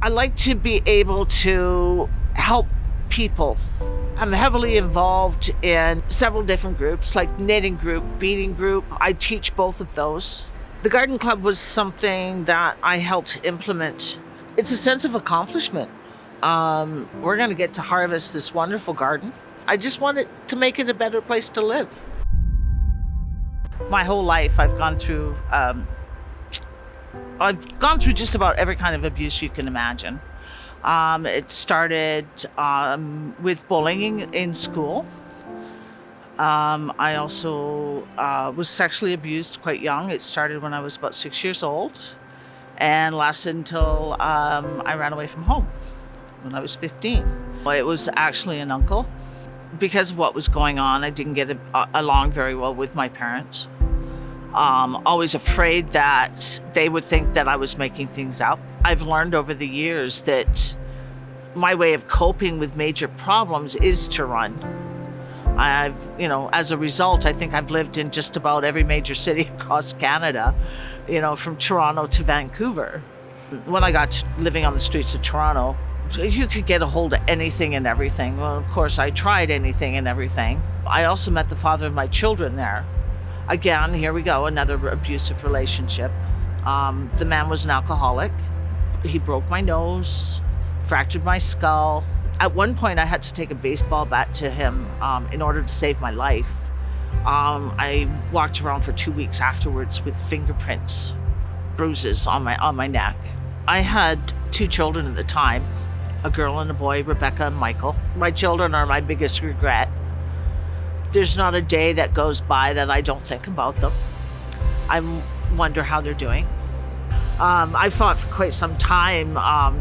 I like to be able to help people. I'm heavily involved in several different groups, like knitting group, beading group. I teach both of those. The garden club was something that I helped implement. It's a sense of accomplishment. We're going to get to harvest this wonderful garden. I just wanted to make it a better place to live. My whole life I've gone through just about every kind of abuse you can imagine. It started with bullying in school. I also was sexually abused quite young. It started when I was about 6 years old and lasted until I ran away from home when I was 15. It was actually an uncle. Because of what was going on, I didn't get along very well with my parents. Always afraid that they would think that I was making things up. I've learned over the years that my way of coping with major problems is to run. As a result, I think I've lived in just about every major city across Canada, from Toronto to Vancouver. When I got living on the streets of Toronto, you could get a hold of anything and everything. Well, of course, I tried anything and everything. I also met the father of my children there. Again, here we go, another abusive relationship. The man was an alcoholic. He broke my nose, fractured my skull. At one point, I had to take a baseball bat to him in order to save my life. I walked around for 2 weeks afterwards with fingerprints, bruises on my neck. I had 2 children at the time, a girl and a boy, Rebecca and Michael. My children are my biggest regret. There's not a day that goes by that I don't think about them. I wonder how they're doing. I fought for quite some time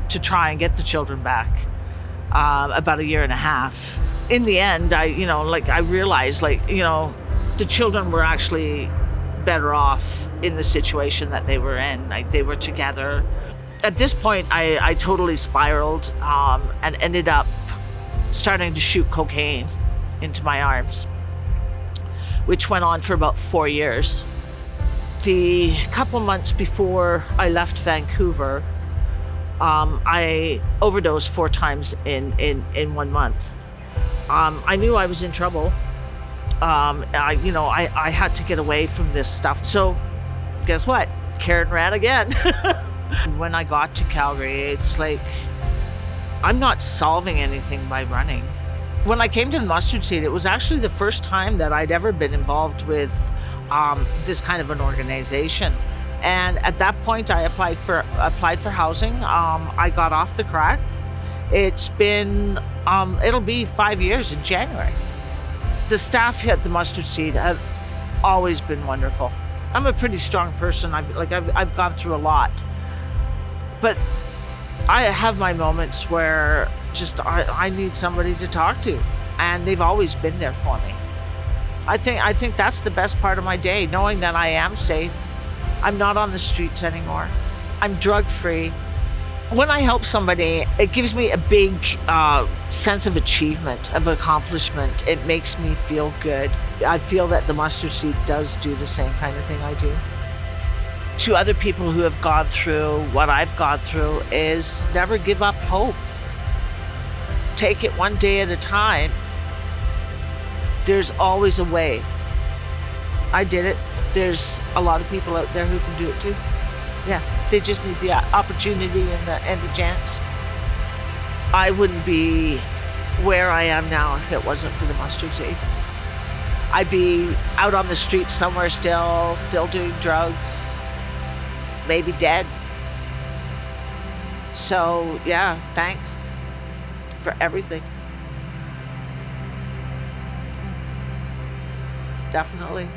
to try and get the children back, about 1.5 years. In the end, I realized, the children were actually better off in the situation that they were in. They were together. At this point, I totally spiraled and ended up starting to shoot cocaine into my arms, which went on for about 4 years. The couple months before I left Vancouver, I overdosed 4 times in 1 month. I knew I was in trouble. I had to get away from this stuff. So guess what? Karon ran again. When I got to Calgary, it's like, I'm not solving anything by running. When I came to the Mustard Seed, it was actually the first time that I'd ever been involved with this kind of an organization. And at that point, I applied for housing. I got off the crack. It's been, it'll be 5 years in January. The staff at the Mustard Seed have always been wonderful. I'm a pretty strong person. I've gone through a lot. But I have my moments where I need somebody to talk to, and they've always been there for me. I think that's the best part of my day, knowing that I am safe. I'm not on the streets anymore. I'm drug-free. When I help somebody, it gives me a big sense of achievement, of accomplishment. It makes me feel good. I feel that the Mustard Seed does do the same kind of thing I do. To other people who have gone through what I've gone through is never give up hope. Take it one day at a time. There's always a way. I did it. There's a lot of people out there who can do it too. Yeah, they just need the opportunity and the chance. I wouldn't be where I am now if it wasn't for the Mustard Seed. I'd be out on the streets somewhere still doing drugs, maybe dead. So yeah, thanks for everything. Definitely.